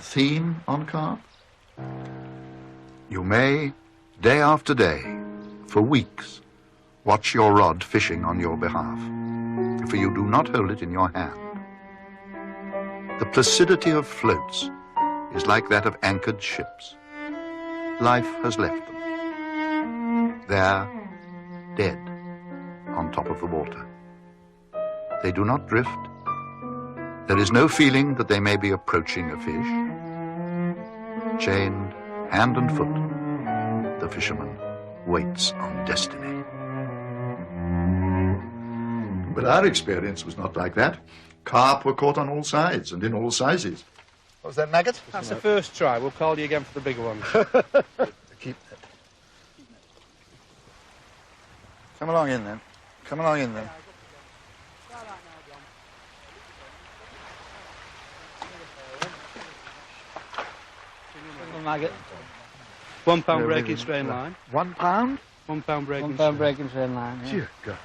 theme on carp? You may, day after day, for weeks, watch your rod fishing on your behalf, for you do not hold it in your hand. The placidity of floats is like that of anchored ships. Life has left them. They're dead on top of the water. They do not drift. There is no feeling that they may be approaching a fish. Chained hand and foot, the fisherman waits on destiny. But our experience was not like that. Carp were caught on all sides and in all sizes. What was that, Maggot? That's the first try. We'll call you again for the bigger ones. Keep that. Come along in, then. Come along in, then. Maggot. £1 breaking strain line. £1? £1 breaking £1 breaking strain line, yeah. Dear God.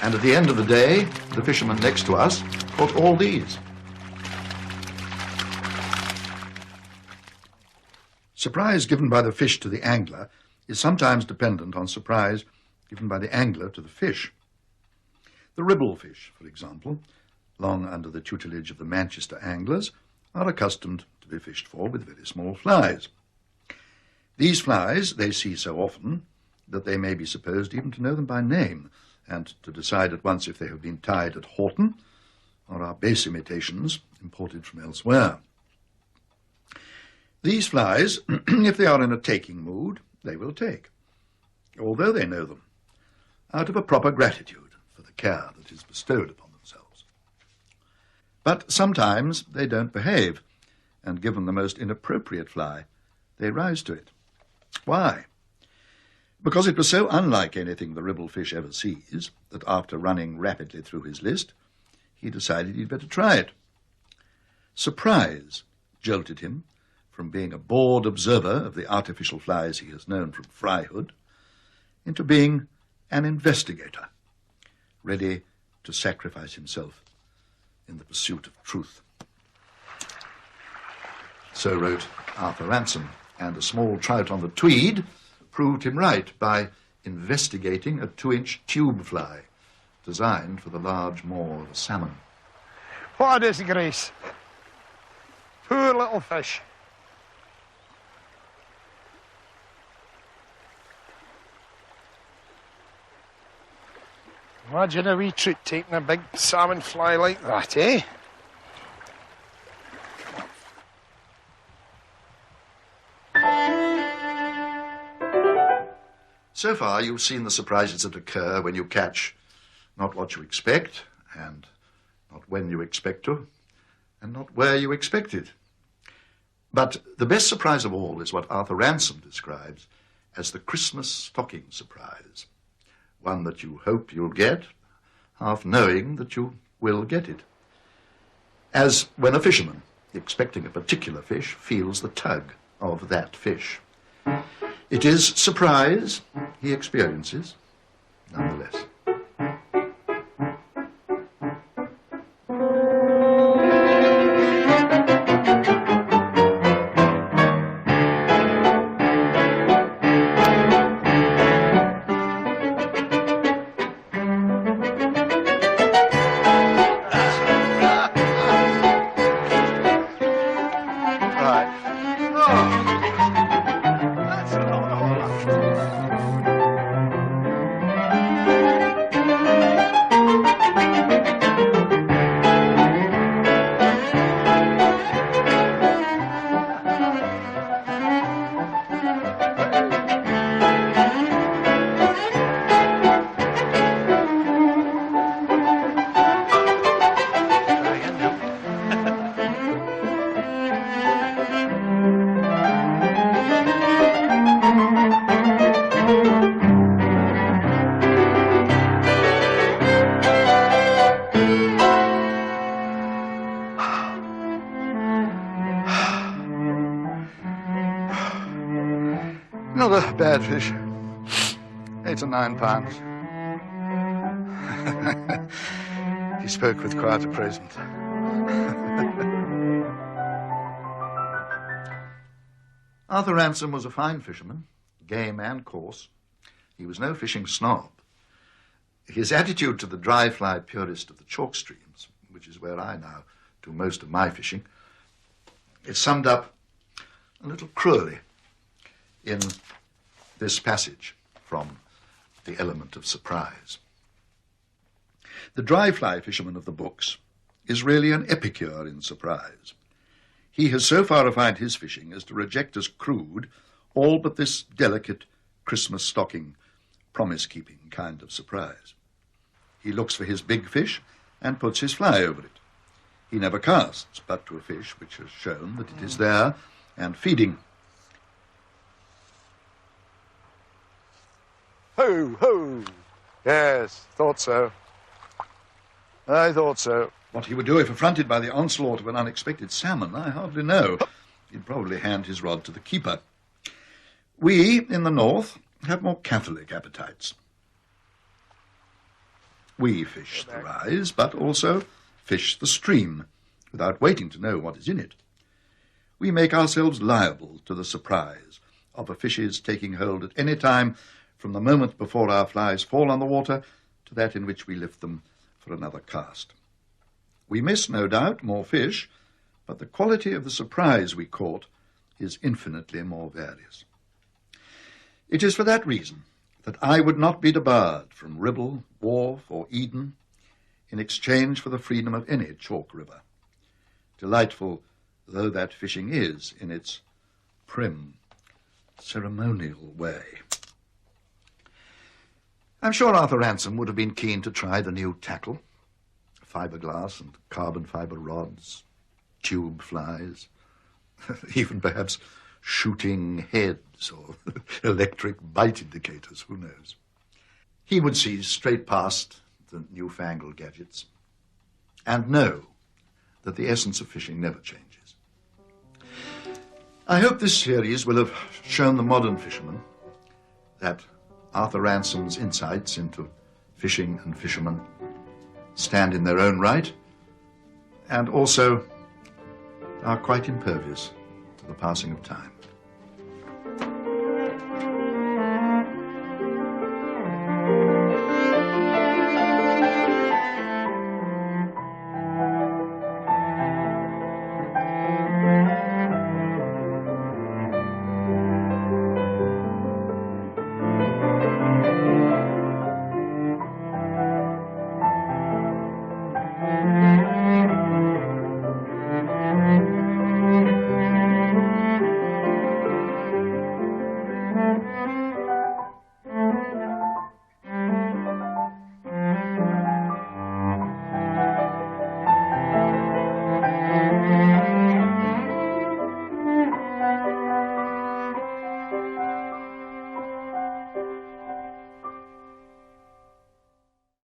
And at the end of the day, the fisherman next to us caught all these. Surprise given by the fish to the angler is sometimes dependent on surprise given by the angler to the fish. The ribble fish, for example, long under the tutelage of the Manchester anglers, are accustomed to be fished for with very small flies. These flies they see so often that they may be supposed even to know them by name, and to decide at once if they have been tied at Horton or are base imitations imported from elsewhere. These flies, if they are in a taking mood, they will take, although they know them, out of a proper gratitude for the care that is bestowed upon themselves. But sometimes they don't behave, and given the most inappropriate fly, they rise to it. Why? Because it was so unlike anything the ribble fish ever sees that after running rapidly through his list, he decided he'd better try it. Surprise jolted him from being a bored observer of the artificial flies he has known from fryhood into being an investigator, ready to sacrifice himself in the pursuit of truth. So wrote Arthur Ransome, and a small trout on the Tweed proved him right by investigating a 2-inch tube fly designed for the large maw of a salmon. What a disgrace. Poor little fish. Imagine a wee treat taking a big salmon fly like that, eh? So far, you've seen the surprises that occur when you catch not what you expect, and not when you expect to, and not where you expect it. But the best surprise of all is what Arthur Ransome describes as the Christmas stocking surprise, one that you hope you'll get, half knowing that you will get it. As when a fisherman, expecting a particular fish, feels the tug of that fish. It is surprise he experiences, nonetheless. bad fish. 8 or 9 pounds. He spoke with quite appraisement. Arthur Ransome was a fine fisherman, game and coarse. He was no fishing snob. His attitude to the dry fly purist of the chalk streams, which is where I now do most of my fishing, is summed up a little cruelly in this passage from The Element of Surprise. The dry fly fisherman of the books is really an epicure in surprise. He has so far refined his fishing as to reject as crude all but this delicate Christmas stocking, promise-keeping kind of surprise. He looks for his big fish and puts his fly over it. He never casts but to a fish which has shown that it is there and feeding. Ho, ho! Yes, thought so. I thought so. What he would do if affronted by the onslaught of an unexpected salmon, I hardly know. He'd probably hand his rod to the keeper. We, in the north, have more catholic appetites. We fish the rise, but also fish the stream, without waiting to know what is in it. We make ourselves liable to the surprise of a fish's taking hold at any time from the moment before our flies fall on the water to that in which we lift them for another cast. We miss, no doubt, more fish, but the quality of the surprise we caught is infinitely more various. It is for that reason that I would not be debarred from Ribble, Wharf, or Eden in exchange for the freedom of any chalk river, delightful though that fishing is in its prim, ceremonial way. I'm sure Arthur Ransome would have been keen to try the new tackle, fiberglass and carbon fiber rods, tube flies, even perhaps shooting heads or electric bite indicators, who knows. He would see straight past the newfangled gadgets and know that the essence of fishing never changes. I hope this series will have shown the modern fisherman that Arthur Ransome's insights into fishing and fishermen stand in their own right and also are quite impervious to the passing of time.